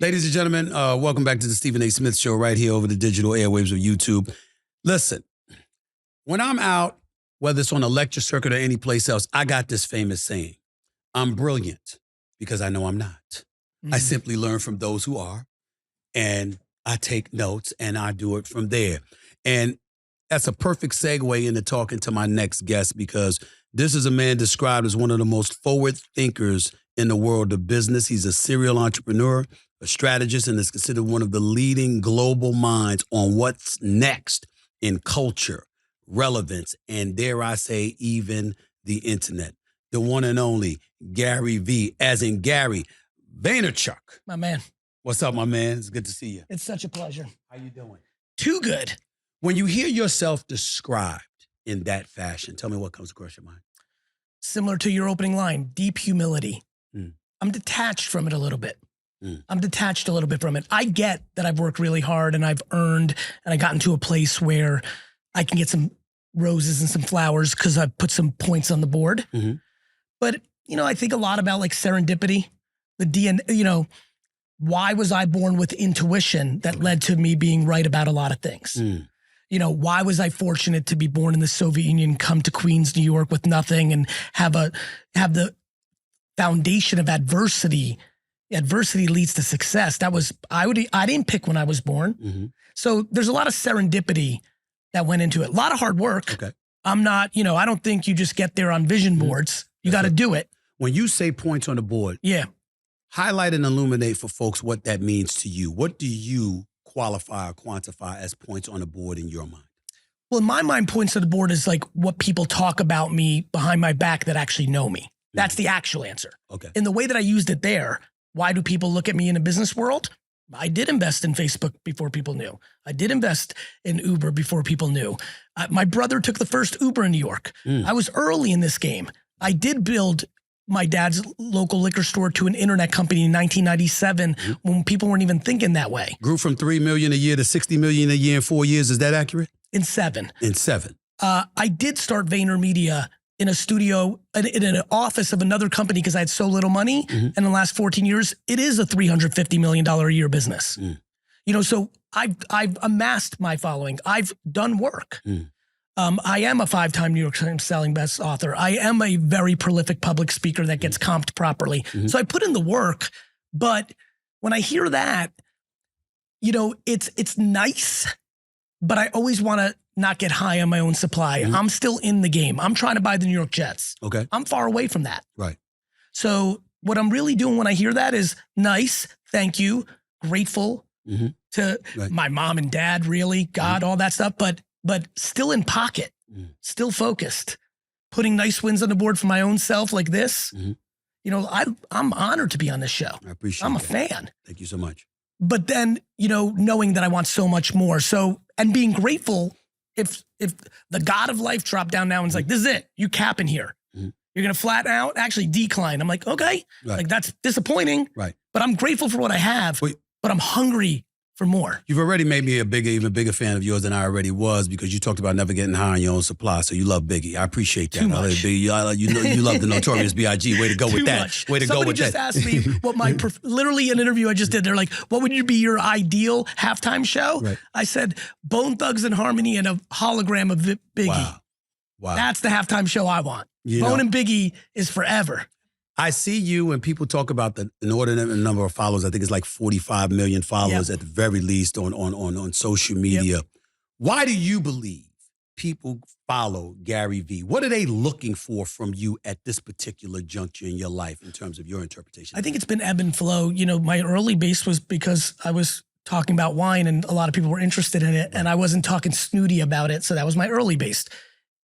Ladies and gentlemen, welcome back to the Stephen A. Smith Show right here over the digital airwaves of YouTube. Listen, when I'm out, whether it's on a lecture circuit or any place else, I got this famous saying, I'm brilliant because I know I'm not. I simply learn from those who are, and I take notes and I do it from there. And that's a perfect segue into talking to my next guest, because this is a man described as one of the most forward thinkers in the world of business. He's a serial entrepreneur, a strategist, and is considered one of the leading global minds on what's next in culture, relevance, and dare I say, even the internet. The one and only Gary Vee, as in Gary Vaynerchuk. My man. What's up, my man? It's good to see you. It's such a pleasure. How you doing? Too good. When you hear yourself described in that fashion, tell me what comes across your mind. Similar to your opening line, deep humility. Mm. I'm detached from it a little bit. Mm. I'm detached a little bit from it. I get that I've worked really hard and I've earned, and I got into a place where I can get some roses and some flowers because I've put some points on the board. Mm-hmm. But, you know, I think a lot about like serendipity, the DNA, you know, why was I born with intuition that led to me being right about a lot of things? Mm. You know, why was I fortunate to be born in the Soviet Union, come to Queens, New York with nothing, and have the foundation of adversity? Adversity leads to success. That was, I didn't pick when I was born. Mm-hmm. So there's a lot of serendipity that went into it. A lot of hard work. Okay. I'm not, you know, I don't think you just get there on vision boards. You got to do it. When you say points on the board, Yeah. highlight and illuminate for folks what that means to you. What do you qualify or quantify as points on the board in your mind? Well, in my mind, points on the board is like what people talk about me behind my back that actually know me. That's the actual answer. Okay. In the way that I used it there, why do people look at me in the business world? I did invest in Facebook before people knew. I did invest in Uber before people knew. My brother took the first Uber in New York. I was early in this game. I did build my dad's local liquor store to an internet company in 1997 when people weren't even thinking that way. Grew from $3 million a year to $60 million a year in 4 years. Is that accurate? In 7. In 7. I did start VaynerMedia in a studio, in an office of another company because I had so little money. And in the last 14 years, it is a $350 million a year business. You know, so I've amassed my following. I've done work. I am a 5-time New York Times selling best author. I am a very prolific public speaker that gets comped properly. So I put in the work, but when I hear that, you know, it's nice, but I always want to not get high on my own supply. I'm still in the game. I'm trying to buy the New York Jets. Okay. I'm far away from that. Right. So what I'm really doing when I hear that is nice, thank you, grateful to my mom and dad, really, God, all that stuff, but still in pocket, still focused, putting nice wins on the board for my own self like this. You know, I'm honored to be on this show. I appreciate I'm a that. fan. Thank you so much. But then, you know, knowing that I want so much more. So, and being grateful if the God of life dropped down now and is like, this is it, you cap in here. You're going to flatten out, actually decline. I'm like, okay, like that's disappointing, Right. but I'm grateful for what I have, Wait. but I'm hungry for more. You've already made me even bigger fan of yours than I already was, because you talked about never getting high on your own supply. So you love Biggie. I appreciate that. Too much. You love the Notorious B.I.G. Way to go with Too that. much. Way to Somebody go with just that. asked me what my, literally an interview I just did. They're like, what would you be your ideal halftime show? Right. I said, Bone Thugs and Harmony and a hologram of Biggie. Wow. That's the halftime show I want. You Bone know, and Biggie is forever. I see you when people talk about the inordinate number of followers. I think it's like 45 million followers at the very least on social media. Why do you believe people follow Gary Vee? What are they looking for from you at this particular juncture in your life in terms of your interpretation? I think it's been ebb and flow. You know, my early base was because I was talking about wine and a lot of people were interested in it, and I wasn't talking snooty about it. So that was my early base.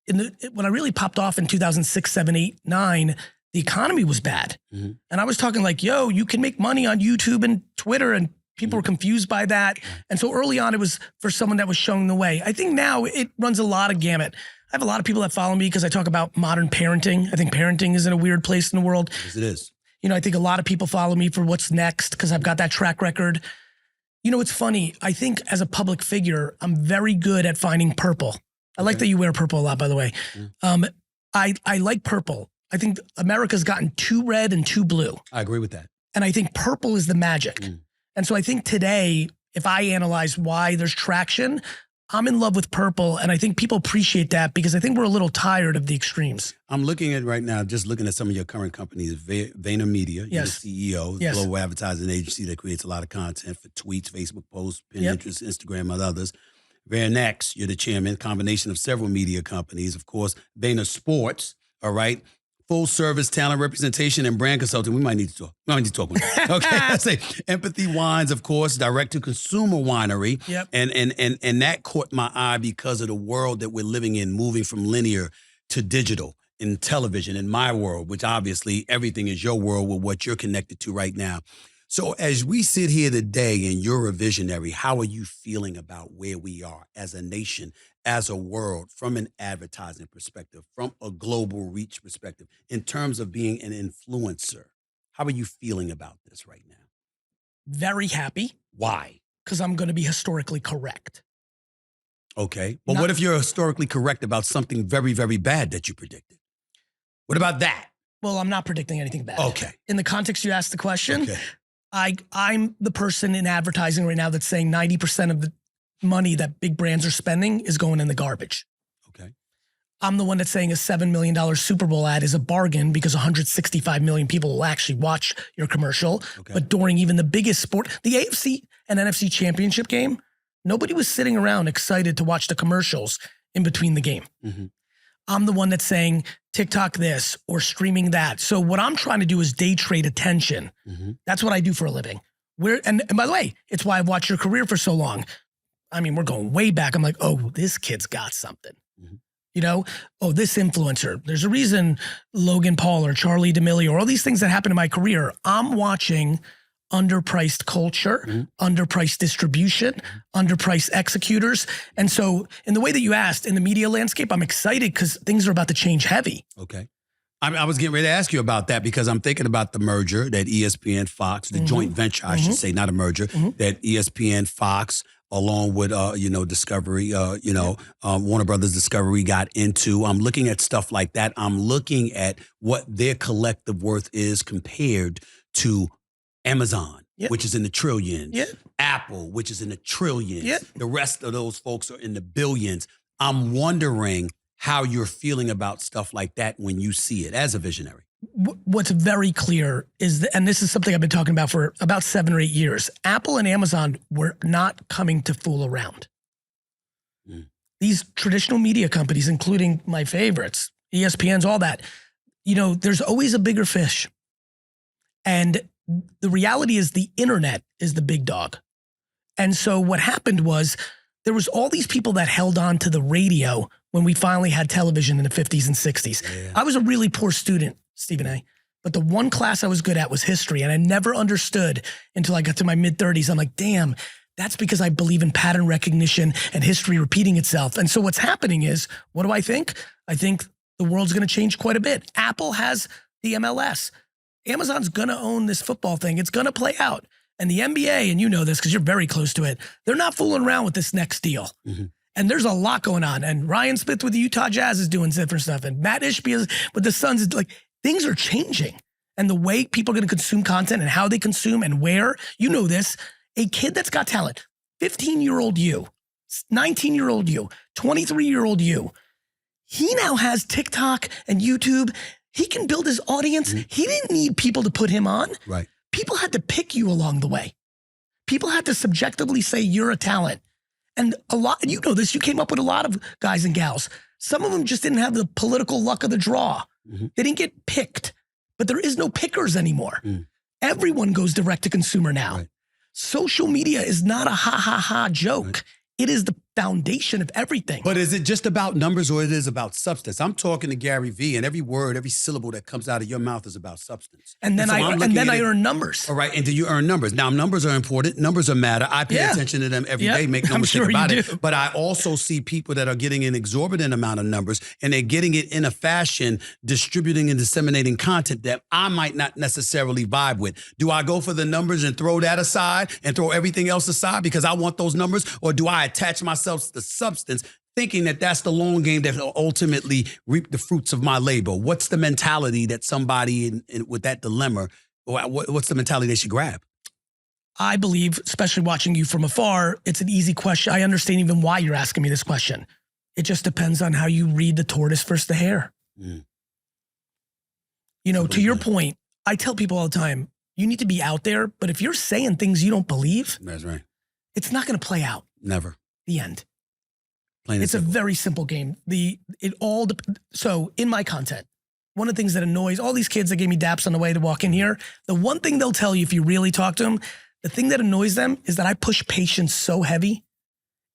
When I really popped off in 2006, 7, 8, 9, the economy was bad. And I was talking like, yo, you can make money on YouTube and Twitter, and people were confused by that. And so early on, it was for someone that was showing the way. I think now it runs a lot of gamut. I have a lot of people that follow me because I talk about modern parenting. I think parenting is in a weird place in the world. Yes, it is. You know, I think a lot of people follow me for what's next because I've got that track record. You know, it's funny. I think as a public figure, I'm very good at finding purple. I like that you wear purple a lot, by the way. I like purple. I think America's gotten too red and too blue. I agree with that. And I think purple is the magic. And so I think today, if I analyze why there's traction, I'm in love with purple. And I think people appreciate that because I think we're a little tired of the extremes. I'm looking at right now, just looking at some of your current companies, Vayner Media, Yes. you're the CEO, Yes. global advertising agency that creates a lot of content for tweets, Facebook posts, Yep. Pinterest, Instagram, and others. Next, you're the chairman, combination of several media companies. Of course, Vayner Sports, all right? Full service talent representation and brand consulting. We might need to talk. We might need to talk about that. Okay, I say Empathy Wines, of course, direct to consumer winery. Yep. And that caught my eye because of the world that we're living in, moving from linear to digital in television, in my world, which obviously everything is your world with what you're connected to right now. So as we sit here today and you're a visionary, how are you feeling about where we are as a nation, as a world, from an advertising perspective, from a global reach perspective, in terms of being an influencer? How are you feeling about this right now? Very happy Why? because I'm going to be historically correct. Okay. But what if you're historically correct about something very, very bad that you predicted? What about that? Well, I'm not predicting anything bad. Okay. In the context you asked the question, Okay. I'm the person in advertising right now that's saying 90% of the money that big brands are spending is going in the garbage. Okay. I'm the one that's saying a $7 million Super Bowl ad is a bargain because 165 million people will actually watch your commercial. Okay. But during even the biggest sport, the AFC and NFC championship game, nobody was sitting around excited to watch the commercials in between the game. Mm-hmm. I'm the one that's saying TikTok this or streaming that. So what I'm trying to do is day trade attention. Mm-hmm. That's what I do for a living. And by the way, it's why I've watched your career for so long. I mean, we're going way back. I'm like, oh, this kid's got something. Mm-hmm. You know, oh, this influencer. There's a reason Logan Paul or Charlie D'Amelio or all these things that happen in my career. I'm watching underpriced culture, underpriced distribution, underpriced executors. And so in the way that you asked, in the media landscape, I'm excited because things are about to change heavy. Okay. I was getting ready to ask you about that because I'm thinking about the merger that ESPN, Fox, the joint venture, I should say, not a merger, that ESPN, Fox, along with, Discovery, Warner Brothers Discovery got into. I'm looking at stuff like that. I'm looking at what their collective worth is compared to Amazon, which is in the trillions, Apple, which is in the trillions. The rest of those folks are in the billions. I'm wondering how you're feeling about stuff like that when you see it as a visionary. What's very clear is and this is something I've been talking about for about 7 or 8 years. Apple and Amazon were not coming to fool around. These traditional media companies, including my favorites, ESPN's, all that, there's always a bigger fish. And the reality is the internet is the big dog. And so what happened was there was all these people that held on to the radio when we finally had television in the 50s and 60s. Yeah. I was a really poor student, Stephen A., but the one class I was good at was history. And I never understood until I got to my mid-30s. I'm like, damn, that's because I believe in pattern recognition and history repeating itself. And so what's happening is, what do I think? I think the world's going to change quite a bit. Apple has the MLS. Amazon's going to own this football thing. It's going to play out. And the NBA, and you know this because you're very close to it, they're not fooling around with this next deal. And there's a lot going on. And Ryan Smith with the Utah Jazz is doing different stuff. And Matt Ishbia is with the Suns. Is like, things are changing. And the way people are going to consume content and how they consume and where, you know this, a kid that's got talent, 15-year-old you, 19-year-old you, 23-year-old you, he now has TikTok and YouTube. He can build his audience. He didn't need people to put him on. Right. People had to pick you along the way. People had to subjectively say you're a talent. And a lot, you know this, you came up with a lot of guys and gals. Some of them just didn't have the political luck of the draw. They didn't get picked, but there is no pickers anymore. Everyone goes direct to consumer now. Right. Social media is not a ha joke. Right. It is the foundation of everything. But is it just about numbers or it is about substance? I'm talking to Gary Vee, and every word, every syllable that comes out of your mouth is about substance. And then I earn numbers. All right, and do you earn numbers? Now, numbers are important. Numbers are matter. I pay attention to them every day, make no mistake about it. But I also see people that are getting an exorbitant amount of numbers, and they're getting it in a fashion, distributing and disseminating content that I might not necessarily vibe with. Do I go for the numbers and throw that aside and throw everything else aside because I want those numbers? Or do I attach myself to the substance, thinking that that's the long game that will ultimately reap the fruits of my labor? What's the mentality that somebody with that dilemma, or what's the mentality they should grab? I believe, especially watching you from afar, it's an easy question. I understand even why you're asking me this question. It just depends on how you read the tortoise versus the hare. Mm. You know, Absolutely. to your point, I tell people all the time, you need to be out there, but if you're saying things you don't believe, That's right. it's not going to play out. Never. The end. Plain It's a simple. very simple game. So in my content, one of the things that annoys all these kids that gave me daps on the way to walk in here, the one thing they'll tell you if you really talk to them, the thing that annoys them is that I push patience so heavy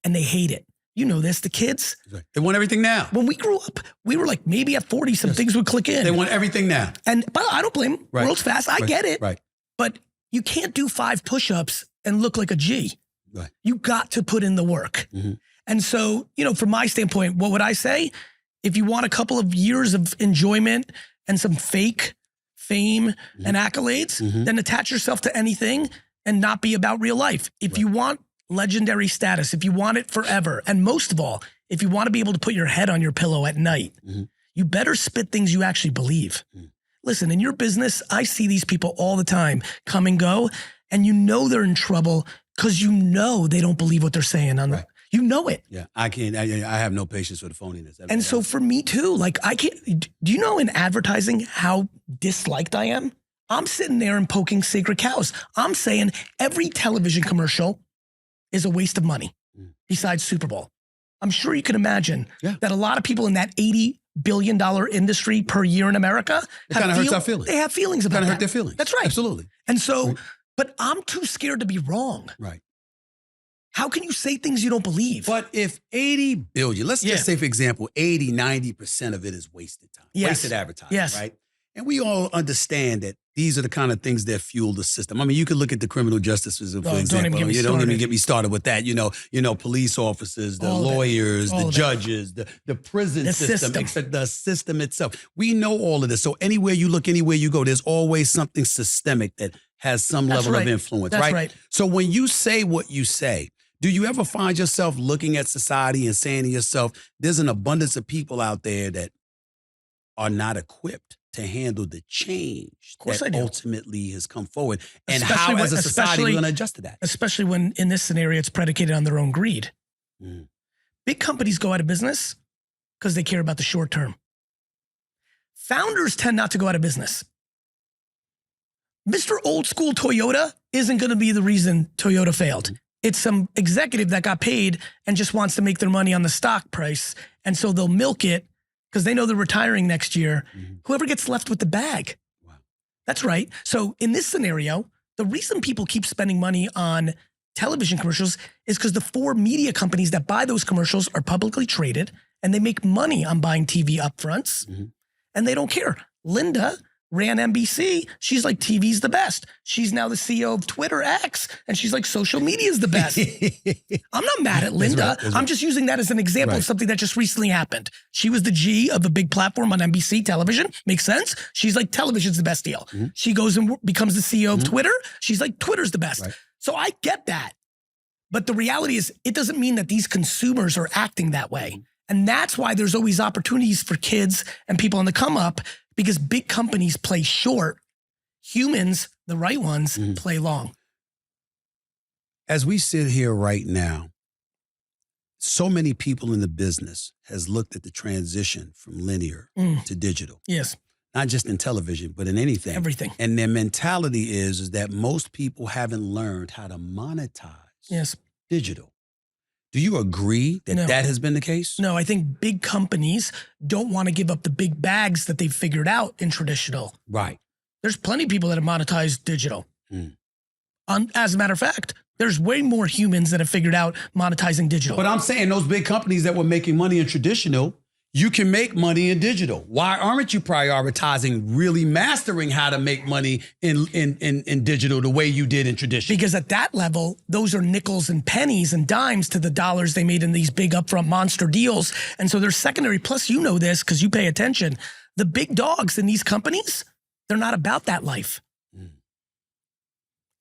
and they hate it. You know this, the kids. They want everything now. When we grew up, we were like, maybe at 40, some things would click in. They want everything now. And but I don't blame them. Right. World's fast. I get it. Right. But you can't do 5 push-ups and look like a G. Right. You got to put in the work. Mm-hmm. And so, you know, from my standpoint, what would I say? If you want a couple of years of enjoyment and some fake fame and accolades, then attach yourself to anything and not be about real life. If you want legendary status, if you want it forever, and most of all, if you want to be able to put your head on your pillow at night, you better spit things you actually believe. Listen, in your business, I see these people all the time come and go, and you know they're in trouble because you know they don't believe what they're saying on the, you know it. Yeah, I can't. I have no patience for the phoniness. And so for me too, like I can't, do you know in advertising how disliked I am? I'm sitting there and poking sacred cows. I'm saying every television commercial is a waste of money besides Super Bowl. I'm sure you can imagine that a lot of people in that $80 billion industry per year in America, it kind of hurts our feelings. They have feelings about Kind that. of hurt their feelings. That's right. Absolutely. And so, but I'm too scared to be wrong. Right. How can you say things you don't believe? But if 80 billion, let's just say, for example, 80, 90% of it is wasted time, wasted advertising, right? And we all understand that these are the kind of things that fuel the system. I mean, you could look at the criminal justice system, for example. Don't even get me started with that. You know, police officers, the lawyers, the judges, the prison system, except the system itself. We know all of this. So anywhere you look, anywhere you go, there's always something systemic that has some level of influence, right? So when you say what you say, do you ever find yourself looking at society and saying to yourself, there's an abundance of people out there that are not equipped to handle the change that ultimately has come forward? And how, as a society, we're going to adjust to that? Especially when, in this scenario, it's predicated on their own greed. Big companies go out of business because they care about the short term. Founders tend not to go out of business. Mr. Old School Toyota isn't going to be the reason Toyota failed. It's some executive that got paid and just wants to make their money on the stock price. And so they'll milk it because they know they're retiring next year. Whoever gets left with the bag. Wow. That's right. So in this scenario, the reason people keep spending money on television commercials is because the 4 media companies that buy those commercials are publicly traded and they make money on buying TV upfronts and they don't care. Linda ran NBC. She's like, TV's the best. She's now the CEO of Twitter X, and she's like, social media is the best. I'm not mad at Linda. I'm just using that as an example of something that just recently happened. She was the G of a big platform on NBC television. Makes sense. She's like, television's the best deal. She goes and becomes the CEO of Twitter. She's like, Twitter's the best. So I get that. But the reality is, it doesn't mean that these consumers are acting that way. And that's why there's always opportunities for kids and people on the come up, because big companies play short. Humans, the right ones, play long. As we sit here right now, so many people in the business has looked at the transition from linear to digital. Yes. Not just in television, but in anything. Everything. And their mentality is that most people haven't learned how to monetize digital. Do you agree that that has been the case? No, I think big companies don't want to give up the big bags that they've figured out in traditional. Right. There's plenty of people that have monetized digital. As a matter of fact, there's way more humans that have figured out monetizing digital. But I'm saying those big companies that were making money in traditional, you can make money in digital. Why aren't you prioritizing really mastering how to make money in digital the way you did in traditional? Because at that level, those are nickels and pennies and dimes to the dollars they made in these big upfront monster deals. And so they're secondary. Plus, you know this because you pay attention. The big dogs in these companies, they're not about that life.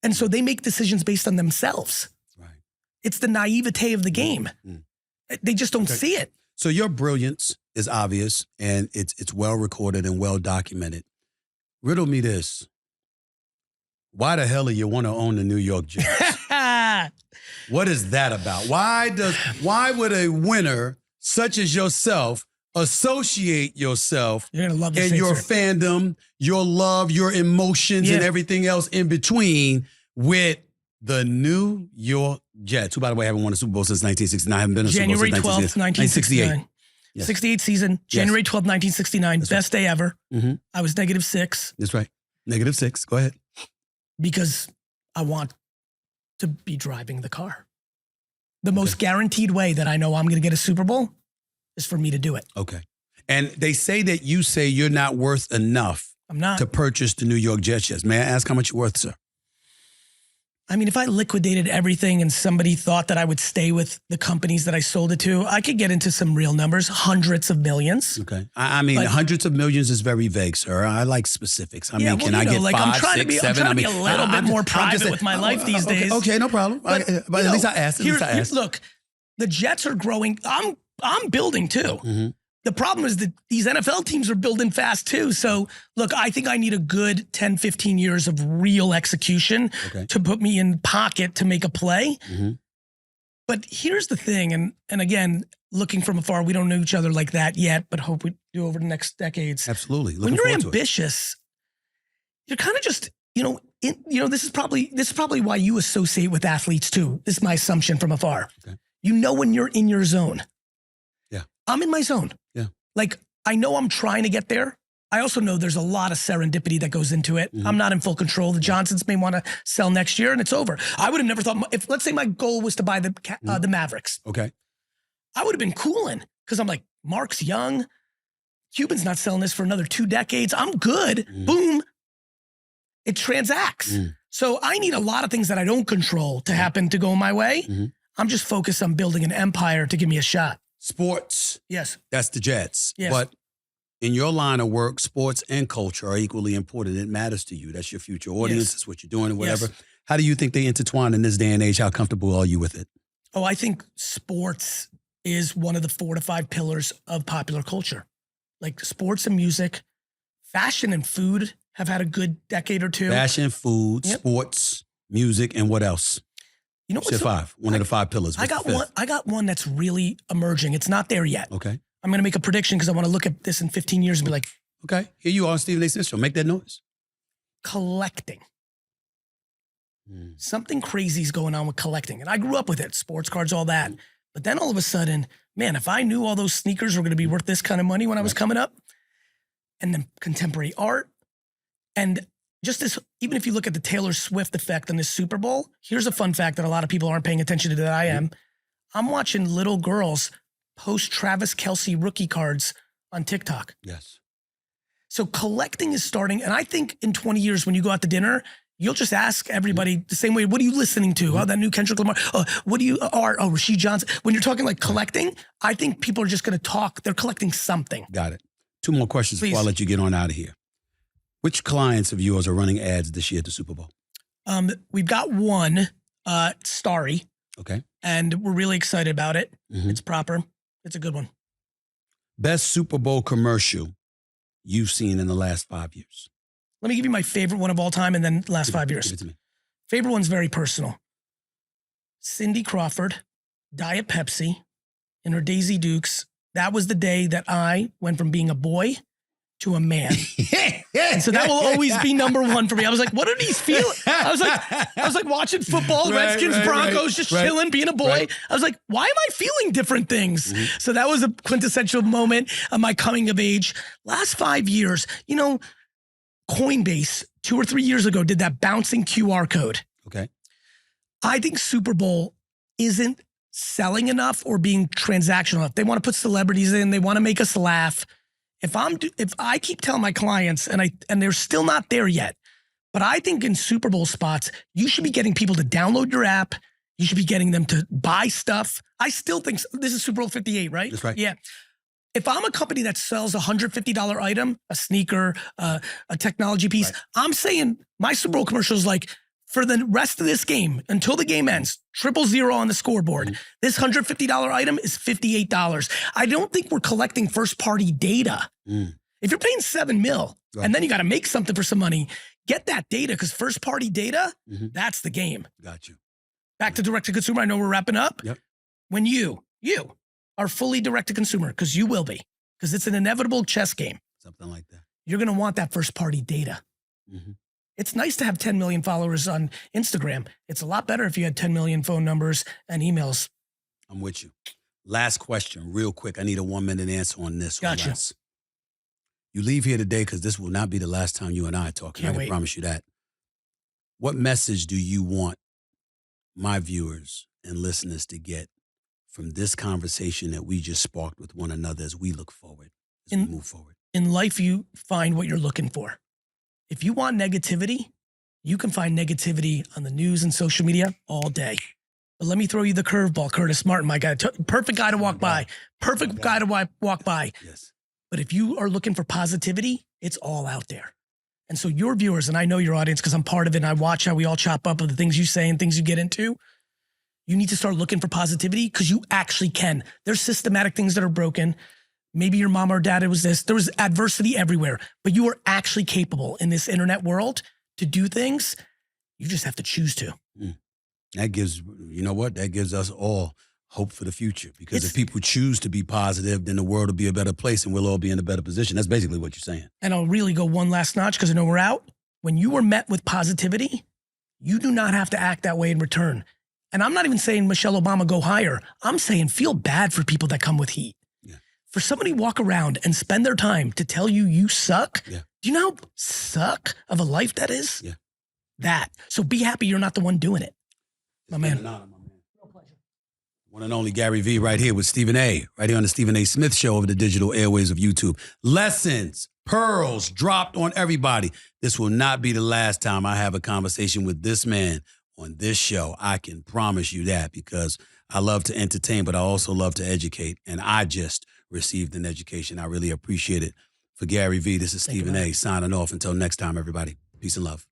And so they make decisions based on themselves. Right. It's the naivete of the game. They just don't see it. So your brilliance is obvious, and it's well recorded and well documented. Riddle me this. Why the hell do you want to own the New York Jets? What is that about? Why would a winner such as yourself associate yourself You're gonna love this and your answer. fandom, your love, your emotions, and everything else in between with the New York Jets, who, by the way, haven't won a Super Bowl since 1969. Haven't been a Super Bowl January since 12th, 1969. Yes. 68 season, January 12th, 1969. That's Best day ever. Mm-hmm. I was -6. That's right. -6. Go ahead. Because I want to be driving the car. The most guaranteed way that I know I'm going to get a Super Bowl is for me to do it. Okay. And they say that you say you're not worth enough I'm not. to purchase the New York Jets. May I ask how much you're worth, sir? I mean, if I liquidated everything and somebody thought that I would stay with the companies that I sold it to, I could get into some real numbers, hundreds of millions. Okay. I mean, But- hundreds of millions is very vague, sir. I like specifics. I mean, can I get like 5, I'm trying 6, to be, 7? I'm trying to be a I mean, little bit more I'm private just- with my life these days. Okay, no problem. But you at know, least I asked. Look, the Jets are growing. I'm building too. Mm-hmm. The problem is that these NFL teams are building fast too. So look, I think I need a good 10, 15 years of real execution to put me in pocket to make a play. Mm-hmm. But here's the thing, and again, looking from afar, we don't know each other like that yet, but hope we do over the next decades. Absolutely. When you're ambitious, you're kind of just, this is probably why you associate with athletes too. This is my assumption from afar. Okay. You know when you're in your zone. Yeah. I'm in my zone. Yeah. Like, I know I'm trying to get there. I also know there's a lot of serendipity that goes into it. Mm-hmm. I'm not in full control. The Johnsons may want to sell next year and it's over. I would have never thought, if let's say my goal was to buy the Mavericks. Okay. I would have been cooling because I'm like, Mark's young. Cuban's not selling this for another 2 decades. I'm good. Boom. It transacts. So I need a lot of things that I don't control to happen to go my way. I'm just focused on building an empire to give me a shot. Sports. Yes. That's the Jets. Yes. But in your line of work, sports and culture are equally important. It matters to you. That's your future audience. That's what you're doing and whatever. Yes. How do you think they intertwine in this day and age? How comfortable are you with it? Oh, I think sports is one of the 4 to 5 pillars of popular culture. Like sports and music, fashion and food have had a good decade or two. Fashion, food, sports, music, and what else? You know what's 5. One of the 5 pillars. I got one that's really emerging. It's not there yet. Okay. I'm going to make a prediction because I want to look at this in 15 years and be like, okay, here you are, Stephen A. Smith Show. Make that noise. Collecting. Something crazy is going on with collecting. And I grew up with it, sports cards, all that. But then all of a sudden, man, if I knew all those sneakers were going to be worth this kind of money when I was coming up, and then contemporary art, and just this, even if you look at the Taylor Swift effect on this Super Bowl, here's a fun fact that a lot of people aren't paying attention to that I am. I'm watching little girls post Travis Kelce rookie cards on TikTok. Yes. So collecting is starting. And I think in 20 years, when you go out to dinner, you'll just ask everybody the same way, what are you listening to? Oh, that new Kendrick Lamar. What do you, Rasheed Johnson. When you're talking like collecting, I think people are just going to talk. They're collecting something. Got it. 2 more questions Please. before I let you get on out of here. Which clients of yours are running ads this year at the Super Bowl? We've got one, Starry. Okay. And we're really excited about it. It's proper. It's a good one. Best Super Bowl commercial you've seen in the last 5 years? Let me give you my favorite one of all time and then last 5 years. Give it to me. Favorite one's very personal. Cindy Crawford, Diet Pepsi, in her Daisy Dukes. That was the day that I went from being a boy to a man. And so that will always be number one for me. I was like, what are these feeling? I was like watching football, Redskins, Broncos, just chilling, being a boy. I was like, why am I feeling different things? So that was a quintessential moment of my coming of age. Last 5 years, Coinbase 2 or 3 years ago did that bouncing QR code. Okay. I think Super Bowl isn't selling enough or being transactional enough. They want to put celebrities in. They want to make us laugh. If I keep telling my clients, and they're still not there yet, but I think in Super Bowl spots, you should be getting people to download your app. You should be getting them to buy stuff. I still think this is Super Bowl 58, right? That's right. Yeah. If I'm a company that sells a $150 item, a sneaker, a technology piece, I'm saying my Super Bowl commercial is like, for the rest of this game, until the game ends, 000 on the scoreboard, this $150 item is $58. I don't think we're collecting first-party data. If you're paying $7 million, and then you got to make something for some money, get that data, because first party data, that's the game. Got you. Back to direct to consumer. I know we're wrapping up. Yep. When you are fully direct to consumer, because you will be, because it's an inevitable chess game. Something like that. You're going to want that first party data. It's nice to have 10 million followers on Instagram. It's a lot better if you had 10 million phone numbers and emails. I'm with you. Last question, real quick. I need a 1 minute answer on this. Gotcha. You leave here today because this will not be the last time you and I talk. I can promise you that. What message do you want my viewers and listeners to get from this conversation that we just sparked with one another as we look forward, as we move forward? In life, you find what you're looking for. If you want negativity, you can find negativity on the news and social media all day. But let me throw you the curveball, Curtis Martin, my guy. Perfect guy to walk by. Perfect guy to walk by. Yes. But if you are looking for positivity, it's all out there. And so your viewers, and I know your audience because I'm part of it and I watch how we all chop up of the things you say and things you get into, you need to start looking for positivity because you actually can. There's systematic things that are broken. Maybe your mom or dad, it was this. There was adversity everywhere, but you are actually capable in this internet world to do things. You just have to choose to. That gives, you know what? That gives us all hope for the future, because if people choose to be positive, then the world will be a better place and we'll all be in a better position. That's basically what you're saying. And I'll really go one last notch because I know we're out. When you are met with positivity, you do not have to act that way in return. And I'm not even saying Michelle Obama go higher. I'm saying feel bad for people that come with heat. For somebody to walk around and spend their time to tell you you suck, do you know how suck of a life that is? That. So be happy you're not the one doing it. My man. Real pleasure. One and only Gary Vee right here with Stephen A. Right here on the Stephen A. Smith Show over the digital airwaves of YouTube. Lessons, pearls dropped on everybody. This will not be the last time I have a conversation with this man on this show. I can promise you that, because I love to entertain, but I also love to educate. And I just received an education. I really appreciate it. For Gary Vee, this is Stephen A. signing off. Until next time, everybody. Peace and love.